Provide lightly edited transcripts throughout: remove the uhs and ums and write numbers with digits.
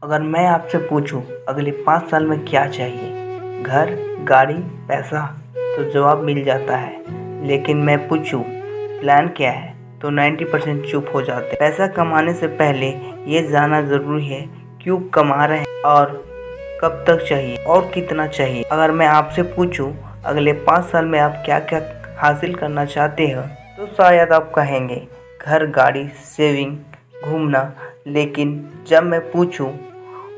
अगर मैं आपसे पूछूं अगले 5 साल में क्या चाहिए, घर, गाड़ी, पैसा, तो जवाब मिल जाता है। लेकिन मैं पूछूं प्लान क्या है, तो 90% चुप हो जाते। पैसा कमाने से पहले ये जानना ज़रूरी है क्यों कमा रहे हैं और कब तक चाहिए और कितना चाहिए। अगर मैं आपसे पूछूं अगले 5 साल में आप क्या क्या हासिल करना चाहते हैं, तो शायद आप कहेंगे घर, गाड़ी, सेविंग, घूमना। लेकिन जब मैं पूछूं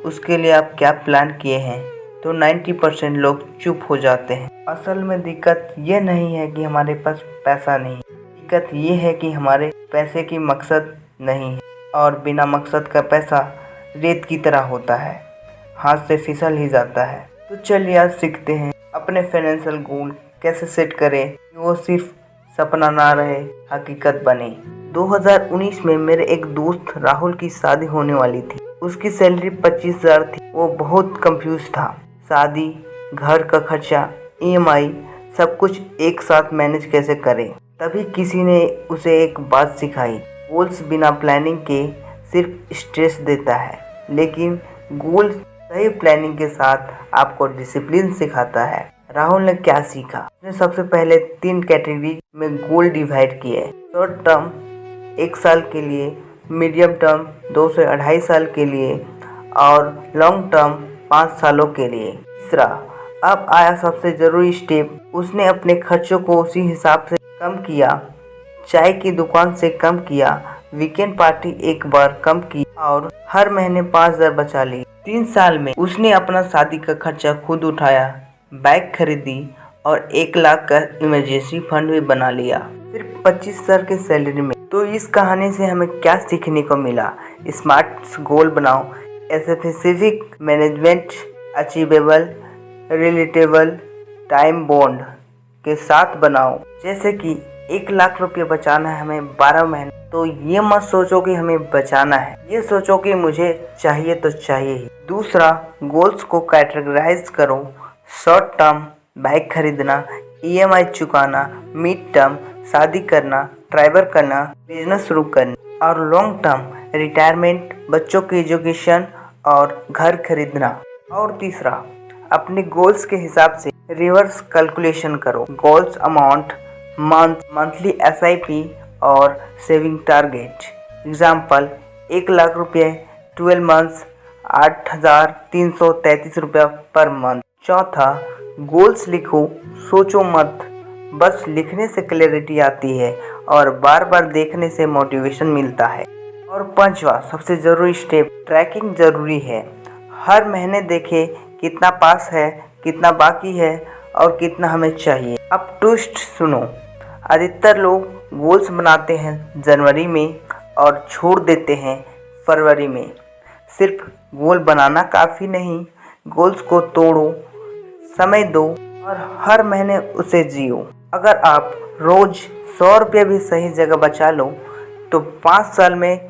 उसके लिए आप क्या प्लान किए हैं, तो 90% लोग चुप हो जाते हैं। असल में दिक्कत ये नहीं है कि हमारे पास पैसा नहीं है, दिक्कत ये है कि हमारे पैसे की मकसद नहीं है, और बिना मकसद का पैसा रेत की तरह होता है, हाथ से फिसल ही जाता है। तो चलिए आज सीखते हैं अपने फाइनेंशियल गोल कैसे सेट करें कि वो सिर्फ सपना ना रहे, हकीकत बने। 2019 में मेरे एक दोस्त राहुल की शादी होने वाली थी। उसकी सैलरी 25,000 थी। वो बहुत कंफ्यूज था, शादी, घर का खर्चा, EMI, सब कुछ एक साथ मैनेज कैसे करे। तभी किसी ने उसे एक बात सिखाई, गोल्स बिना प्लानिंग के सिर्फ स्ट्रेस देता है, लेकिन गोल सही प्लानिंग के साथ आपको डिसिप्लिन सिखाता है। राहुल ने क्या सीखा, उसने सबसे पहले 3 कैटेगरी में गोल डिवाइड किए। शॉर्ट टर्म 1 साल के लिए, मीडियम टर्म 2 से 2.5 साल के लिए और लॉन्ग टर्म 5 सालों के लिए। तीसरा, अब आया सबसे ज़रूरी स्टेप, उसने अपने खर्चों को उसी हिसाब से कम किया। चाय की दुकान से कम किया, वीकेंड पार्टी एक बार कम की और हर महीने 5,000 बचा ली। 3 साल में उसने अपना शादी का खर्चा खुद उठाया, बाइक खरीदी और 1 लाख का इमरजेंसी फंड भी बना लिया, सिर्फ 25,000 के सैलरी में। तो इस कहानी से हमें क्या सीखने को मिला? स्मार्ट गोल बनाओ, specific, management, achievable, relatable, time bound के साथ बनाओ। जैसे कि 1 लाख रुपये बचाना है हमें 12 महीने, तो ये मत सोचो कि हमें बचाना है, ये सोचो कि मुझे चाहिए तो चाहिए ही। दूसरा, गोल्स को कैटेगराइज करो। शॉर्ट टर्म बाइक खरीदना, EMI चुकाना, मिड टर्म शादी करना, ट्रैवल करना, बिजनेस शुरू करना, और लॉन्ग टर्म रिटायरमेंट, बच्चों की एजुकेशन और घर खरीदना। और तीसरा, अपने गोल्स के हिसाब से रिवर्स कैलकुलेशन करो। गोल्स अमाउंट, मंथली SIP और सेविंग टारगेट। एग्जाम्पल, 1 लाख रुपये 12 मंथ्स, 8,333 रुपया पर मंथ। चौथा, गोल्स लिखो, सोचो मत, बस लिखने से क्लैरिटी आती है और बार बार देखने से मोटिवेशन मिलता है। और पांचवा सबसे ज़रूरी स्टेप, ट्रैकिंग ज़रूरी है। हर महीने देखें कितना पास है, कितना बाकी है और कितना हमें चाहिए। अब ट्विस्ट सुनो, अधिकतर लोग गोल्स बनाते हैं जनवरी में और छोड़ देते हैं फरवरी में। सिर्फ गोल बनाना काफ़ी नहीं, गोल्स को तोड़ो, समय दो और हर महीने उसे जियो। अगर आप रोज़ 100 रुपये भी सही जगह बचा लो तो 5 साल में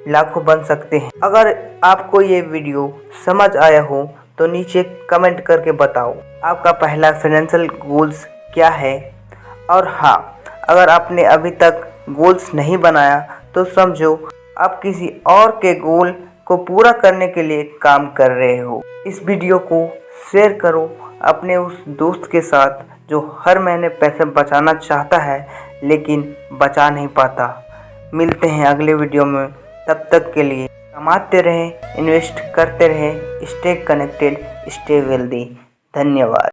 लाखों बन सकते हैं। अगर आपको ये वीडियो समझ आया हो तो नीचे कमेंट करके बताओ आपका पहला फाइनेंशियल गोल्स क्या है। और हाँ, अगर आपने अभी तक गोल्स नहीं बनाया तो समझो आप किसी और के गोल को पूरा करने के लिए काम कर रहे हो। इस वीडियो को शेयर करो अपने उस दोस्त के साथ जो हर महीने पैसे बचाना चाहता है लेकिन बचा नहीं पाता। मिलते हैं अगले वीडियो में, तब तक के लिए कमाते रहें, इन्वेस्ट करते रहें, स्टे कनेक्टेड, स्टे वेल्दी। धन्यवाद।